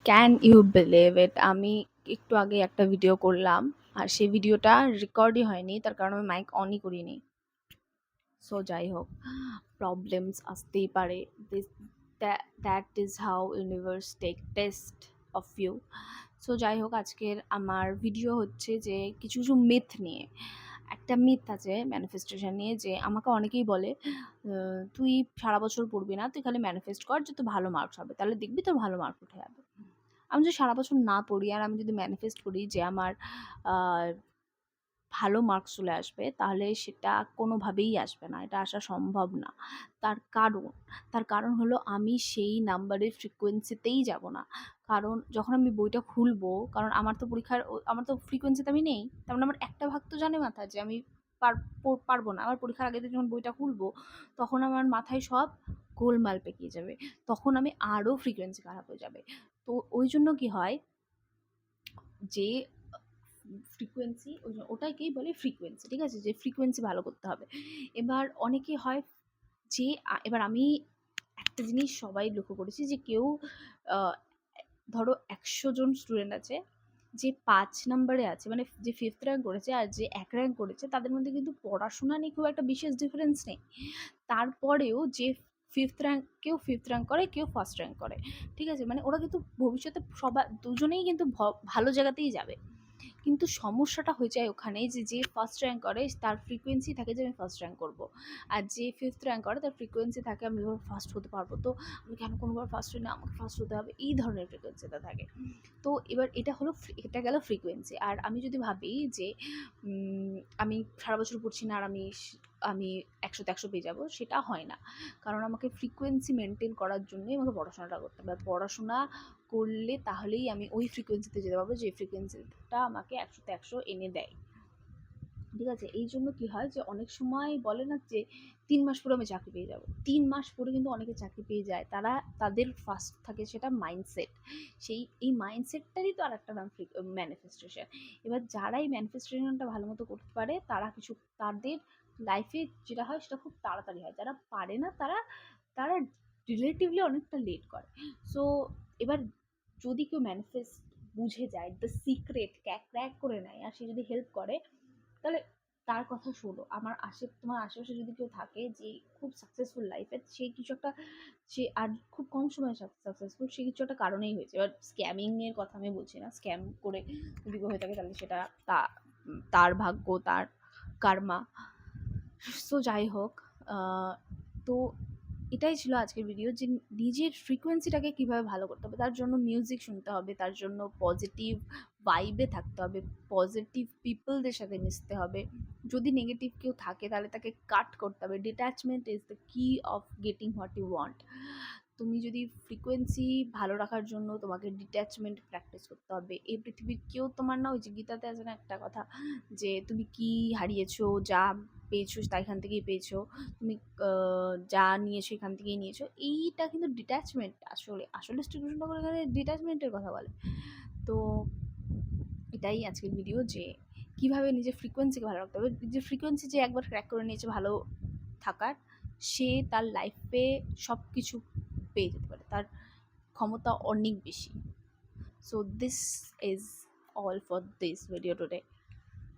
Can you believe it? আমি একটু আগে একটা ভিডিও করলাম আর সেই ভিডিওটা রেকর্ডই হয়নি, তার কারণ আমি মাইক অনই করিনি। সো যাই হোক, প্রবলেমস আসতেই পারে। That is how universe take test of you. So যাই হোক, আজকের আমার ভিডিও হচ্ছে যে কিছু কিছু মিথ নিয়ে। একটা মিথ আছে ম্যানিফেস্টেশন নিয়ে, যে আমাকে অনেকেই বলে তুই সারা বছর পড়বি না, তুই খালি ম্যানিফেস্ট কর যে তোর ভালো মার্কস হবে, তাহলে দেখবি তোর ভালো মার্ক উঠে যাবে। আমি যদি সারা বছর না পড়ি আর আমি যদি ম্যানিফেস্ট করি যে আমার আহ, ভালো মার্কস চলে আসবে, তাহলে সেটা কোনোভাবেই আসবে না, এটা আসা সম্ভব না। তার কারণ তার কারণ হলো আমি সেই নাম্বারের ফ্রিকোয়েন্সিতেই যাব না। কারণ যখন আমি বইটা খুলবো, কারণ আমার তো পরীক্ষার আমার তো ফ্রিকোয়েন্সিতে আমি নেই, তার মানে আমার একটা ভাগ তো জানে মাথায় যে আমি পারবো না। আমার পরীক্ষার আগে থেকে যখন বইটা খুলবো, তখন আমার মাথায় সব গোলমাল পেকিয়ে যাবে, তখন আমি আরও ফ্রিকোয়েন্সি খারাপ হয়ে যাবে। তো ওই জন্য কি হয় যে ফ্রিকোয়েন্সি, ওটাকেই বলে ফ্রিকোয়েন্সি, ঠিক আছে, যে ফ্রিকোয়েন্সি ভালো করতে হবে। এবার অনেকে হয় যে এবার আমি একটা জিনিস সবাই লক্ষ্য করেছি যে কেউ আহ, ধরো 100 জন স্টুডেন্ট আছে, যে 5 নম্বরে আছে, মানে যে ফিফথ র্যাঙ্ক করেছে আর যে 1 র্যাঙ্ক করেছে, তাদের মধ্যে কিন্তু পড়াশোনা নিয়ে খুব একটা বিশেষ ডিফারেন্স নেই। তারপরেও যে কেউ ফিফথ র্যাঙ্ক করে, কেউ ফার্স্ট র্যাঙ্ক করে, ঠিক আছে, মানে ওরা কিন্তু ভবিষ্যতে সবাই দুজনেই কিন্তু ভালো জায়গাতেই যাবে। কিন্তু সমস্যাটা হয়ে যায় ওখানে যে যে ফার্স্ট র্যাঙ্ক করে তার ফ্রিকোয়েন্সি থাকে যে আমি ফার্স্ট র্যাঙ্ক করবো, আর যে ফিফথ র্যাঙ্ক করে তার ফ্রিকোয়েন্সি থাকে আমি এবার ফার্স্ট হতে পারবো, তো আমি কেন কোনোবার ফার্স্ট হই না, আমাকে ফার্স্ট হতে হবে, এই ধরনের ফ্রিকোয়েন্সিটা থাকে। তো এবার এটা গেল ফ্রিকোয়েন্সি। আর আমি যদি ভাবি যে আমি সারা বছর পড়ছি না আর আমি 100-100 পেয়ে যাবো, সেটা হয় না। কারণ আমাকে ফ্রিকোয়েন্সি মেনটেন করার জন্যই আমাকে পড়াশোনাটা করতে হবে। পড়াশোনা করলে তাহলেই আমি ওই ফ্রিকোয়েন্সিতে যেতে পারবো যে ফ্রিকোয়েন্সিটা আমাকে 100-100 এনে দেয়, ঠিক আছে। এই জন্য কি হয় যে অনেক সময় বলে না যে 3 মাস পরে আমি চাকরি পেয়ে যাবো, 3 মাস পরে কিন্তু অনেকে চাকরি পেয়ে যায়। তাদের ফার্স্ট থাকে সেটা মাইন্ডসেট। এই মাইন্ডসেটটারই তো আর একটা নাম ম্যানিফেস্টেশন। এবার যারা এই ম্যানিফেস্টেশনটা ভালো মতো করতে পারে, তাদের লাইফে যেটা হয় সেটা খুব তাড়াতাড়ি হয়। যারা পারে না, তারা তারা রিলেটিভলি অনেকটা লেট করে। সো এবার যদি কেউ ম্যানিফেস্ট বুঝে যায়, দ্য সিক্রেট ক্র্যাক করে নেয়, আর সে যদি হেল্প করে, তাহলে তার কথা শোনো। তোমার আশেপাশে যদি কেউ থাকে যে খুব সাকসেসফুল লাইফে, সে আর খুব কম সময়ে সাকসেসফুল, সে কিছু একটা কারণেই হয়েছে। এবার স্ক্যামিং এর কথা আমি বলছি না, স্ক্যাম করে যদি কেউ হয়ে থাকে তাহলে সেটা তার ভাগ্য, তার কার্মা। সো যাই হোক, তো এটাই ছিল আজকের ভিডিও, যে নিজের ফ্রিকোয়েন্সিটাকে কীভাবে ভালো করতে হবে। তার জন্য মিউজিক শুনতে হবে, তার জন্য পজিটিভ ভাইবে থাকতে হবে, পজিটিভ পিপলদের সাথে মিশতে হবে। যদি নেগেটিভ কেউ থাকে তাহলে তাকে কাট করতে হবে। Detachment is the key of getting what you want. তুমি যদি ফ্রিকোয়েন্সি ভালো রাখার জন্য তোমাকে ডিট্যাচমেন্ট প্র্যাকটিস করতে হবে। এই পৃথিবীর কেউ তোমার না, ওই যে গীতাতে আছে না একটা কথা, যে তুমি কি হারিয়েছো, যা পেয়েছো তা এখান থেকেই পেয়েছো, তুমি যা নিয়েছো এখান থেকেই নিয়েছো। এইটা কিন্তু ডিট্যাচমেন্ট। আসলে শ্রীকৃষ্ণ ঠাকুর এখানে ডিট্যাচমেন্টের কথা বলে। তো এটাই আজকের ভিডিও, যে কিভাবে নিজের ফ্রিকোয়েন্সিকে ভালো রাখতে হবে। নিজের ফ্রিকোয়েন্সি যে একবার ক্র্যাক করে নিয়েছে ভালো থাকার, সে তার লাইফে সব কিছু পেয়ে যেতে পারে, তার ক্ষমতা অনেক বেশি। So this is all for this video today.